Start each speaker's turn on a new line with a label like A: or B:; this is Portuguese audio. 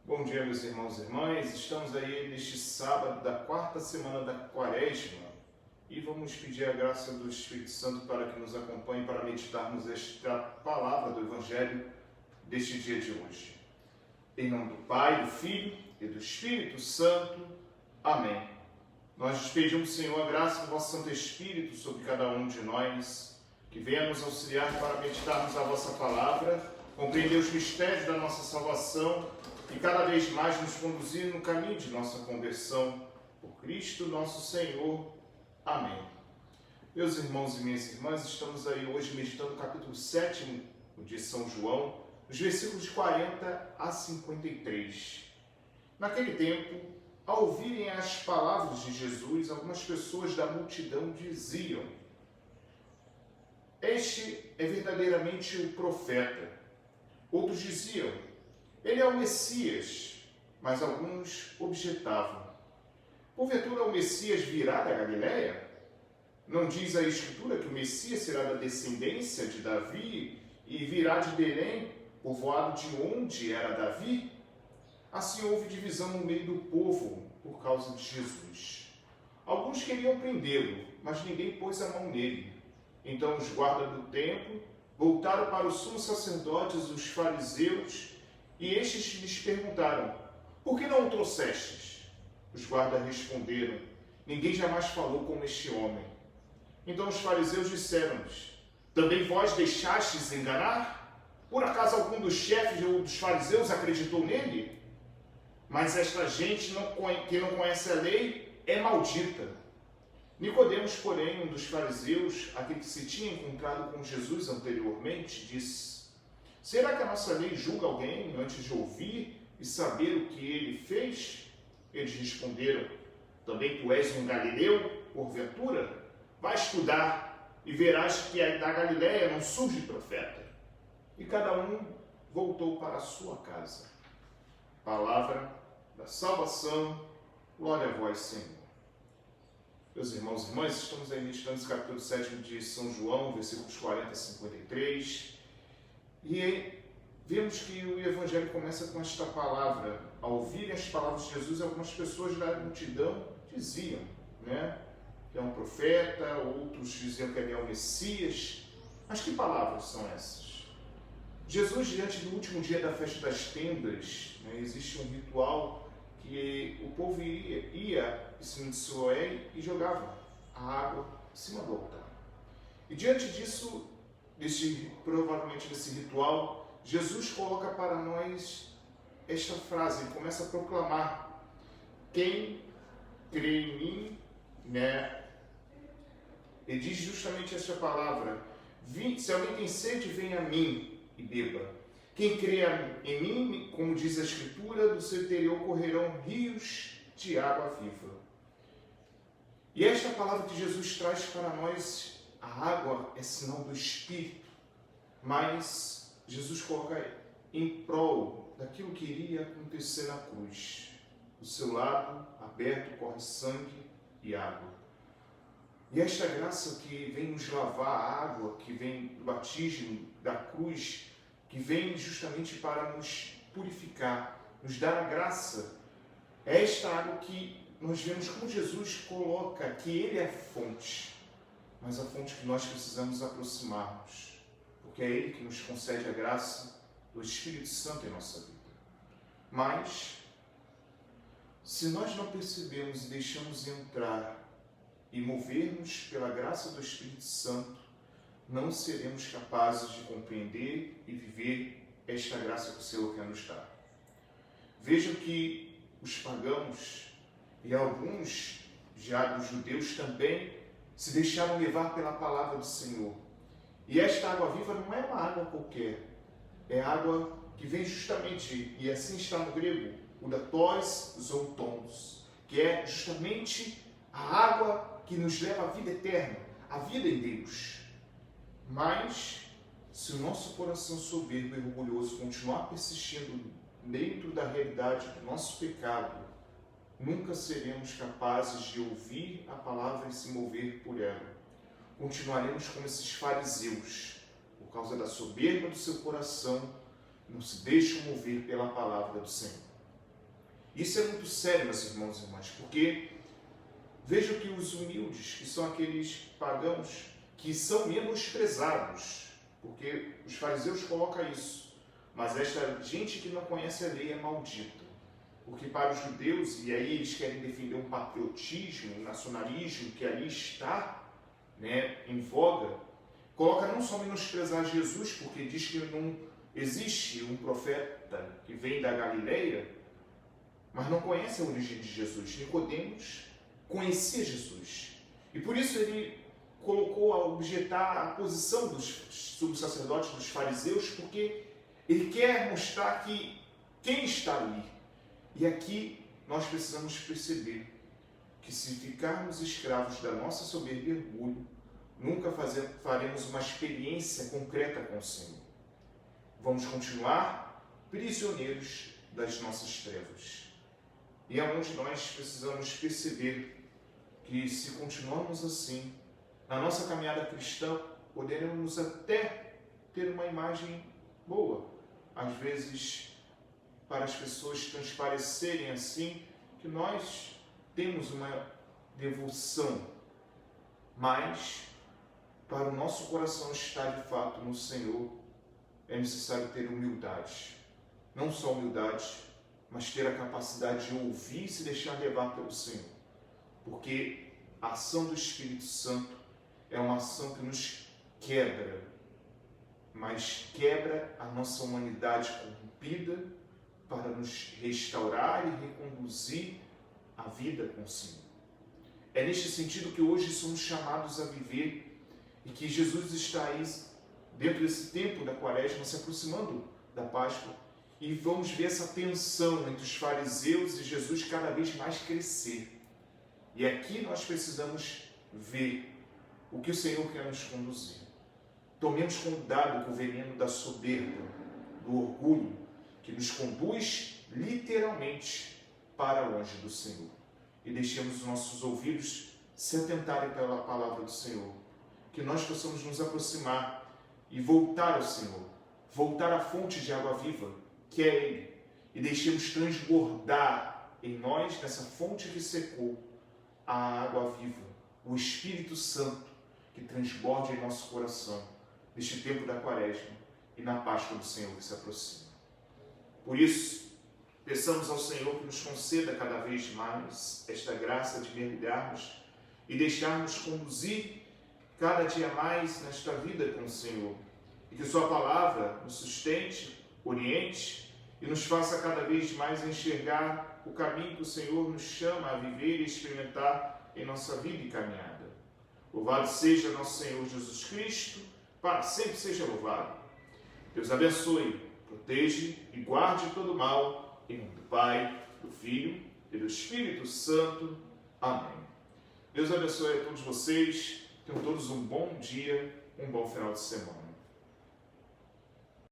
A: Bom dia, meus irmãos e irmãs. Estamos aí neste sábado da quarta semana da Quaresma e vamos pedir a graça do Espírito Santo para que nos acompanhe para meditarmos esta palavra do Evangelho deste dia de hoje. Em nome do Pai, do Filho e do Espírito Santo. Amém. Nós pedimos, Senhor, a graça do vosso Santo Espírito sobre cada um de nós, que venha nos auxiliar para meditarmos a vossa palavra, compreender os mistérios da nossa salvação e cada vez mais nos conduzir no caminho de nossa conversão. Por Cristo nosso Senhor. Amém. Meus irmãos e minhas irmãs, estamos aí hoje meditando o capítulo 7 de São João, nos versículos de 40 a 53. Naquele tempo, ao ouvirem as palavras de Jesus, algumas pessoas da multidão diziam: "Este é verdadeiramente o profeta." Outros diziam: "Ele é o Messias." Mas alguns objetavam: "Porventura o Messias virá da Galileia? Não diz a Escritura que o Messias será da descendência de Davi e virá de Belém, povoado de onde era Davi?" Assim houve divisão no meio do povo por causa de Jesus. Alguns queriam prendê-lo, mas ninguém pôs a mão nele. Então os guardas do templo voltaram para os sumos sacerdotes, os fariseus, e estes lhes perguntaram: "Por que não o trouxestes?" Os guardas responderam: "Ninguém jamais falou como este homem." Então os fariseus disseram-lhes: "Também vós deixastes enganar? Por acaso algum dos chefes ou dos fariseus acreditou nele? Mas esta gente que não conhece a lei é maldita." Nicodemos, porém, um dos fariseus, aquele que se tinha encontrado com Jesus anteriormente, disse: "Será que a nossa lei julga alguém antes de ouvir e saber o que ele fez?" Eles responderam: "Também tu és um galileu, porventura? Vai estudar e verás que da Galileia não surge profeta." E cada um voltou para a sua casa. Palavra da salvação. Glória a vós, Senhor. Meus irmãos e irmãs, estamos aí meditando esse capítulo 7 de São João, versículos 40 a 53. E vemos que o Evangelho começa com esta palavra. Ao ouvirem as palavras de Jesus, algumas pessoas da multidão diziam, que é um profeta, outros diziam que ele é o Messias. Mas que palavras são essas? Jesus, diante do último dia da festa das tendas, existe um ritual que o povo ia em cima de Siloé e jogava a água em cima do altar. E diante disso, provavelmente desse ritual, Jesus coloca para nós esta frase, ele começa a proclamar: "Quem crê em mim", ele diz justamente esta palavra: "Se alguém tem sede, venha a mim e beba. Quem crê em mim, como diz a Escritura, do seu interior correrão rios de água viva." E esta palavra que Jesus traz para nós, a água é sinal do Espírito, mas Jesus coloca em prol daquilo que iria acontecer na cruz. Do seu lado aberto corre sangue e água. E esta graça que vem nos lavar, a água que vem do batismo, da cruz, que vem justamente para nos purificar, nos dar a graça, é esta água que nós vemos como Jesus coloca, que Ele é a fonte, mas a fonte que nós precisamos aproximarmos, porque é Ele que nos concede a graça do Espírito Santo em nossa vida. Mas, se nós não percebemos e deixamos entrar e movermos pela graça do Espírito Santo, não seremos capazes de compreender e viver esta graça que o Senhor quer nos dar. Vejam que os pagãos e alguns já dos judeus também se deixaram levar pela palavra do Senhor. E esta água viva não é uma água qualquer, é água que vem justamente, e assim está no grego, o da tos zoutons, que é justamente a água que nos leva à vida eterna, à vida em Deus. Mas, se o nosso coração soberbo e orgulhoso continuar persistindo dentro da realidade do nosso pecado, nunca seremos capazes de ouvir a palavra e se mover por ela. Continuaremos como esses fariseus, por causa da soberba do seu coração, não se deixam mover pela palavra do Senhor. Isso é muito sério, meus irmãos e irmãs, porque veja que os humildes, que são aqueles pagãos, que são menosprezados, porque os fariseus colocam isso, mas esta gente que não conhece a lei é maldita, porque para os judeus, e aí eles querem defender um patriotismo, um nacionalismo que ali está, né, em voga, coloca não só menosprezar Jesus, porque diz que não existe um profeta que vem da Galileia, mas não conhece a origem de Jesus. Nicodemos conhecia Jesus. E por isso ele colocou a objetar a posição dos sumos sacerdotes, dos fariseus, porque ele quer mostrar que quem está ali. E aqui nós precisamos perceber que se ficarmos escravos da nossa soberba e orgulho, nunca faremos uma experiência concreta com o Senhor. Vamos continuar prisioneiros das nossas trevas. E é onde nós precisamos perceber que se continuarmos assim, na nossa caminhada cristã, poderemos até ter uma imagem boa. Às vezes, para as pessoas transparecerem assim, que nós temos uma devoção, mas para o nosso coração estar de fato no Senhor, é necessário ter humildade. Não só humildade, mas ter a capacidade de ouvir e se deixar levar pelo Senhor. Porque a ação do Espírito Santo é uma ação que nos quebra, mas quebra a nossa humanidade corrompida para nos restaurar e reconduzir à vida com o Senhor. É neste sentido que hoje somos chamados a viver e que Jesus está aí dentro desse tempo da Quaresma, se aproximando da Páscoa, e vamos ver essa tensão entre os fariseus e Jesus cada vez mais crescer. E aqui nós precisamos ver o que o Senhor quer nos conduzir. Tomemos cuidado com o veneno da soberba, do orgulho, que nos conduz literalmente para longe do Senhor. E deixemos os nossos ouvidos se atentarem pela palavra do Senhor. Que nós possamos nos aproximar e voltar ao Senhor, voltar à fonte de água viva, que é Ele, e deixemos transbordar em nós, nessa fonte que secou, a água viva, o Espírito Santo, que transborde em nosso coração, neste tempo da Quaresma e na Páscoa do Senhor que se aproxima. Por isso, peçamos ao Senhor que nos conceda cada vez mais esta graça de mergulharmos e deixarmos conduzir cada dia mais nesta vida com o Senhor, e que Sua palavra nos sustente, oriente e nos faça cada vez mais enxergar o caminho que o Senhor nos chama a viver e experimentar em nossa vida e caminhada. Louvado seja nosso Senhor Jesus Cristo, para sempre seja louvado. Deus abençoe, proteja e guarde todo mal, em nome do Pai, do Filho e do Espírito Santo. Amém. Deus abençoe a todos vocês, tenham todos um bom dia, um bom final de semana.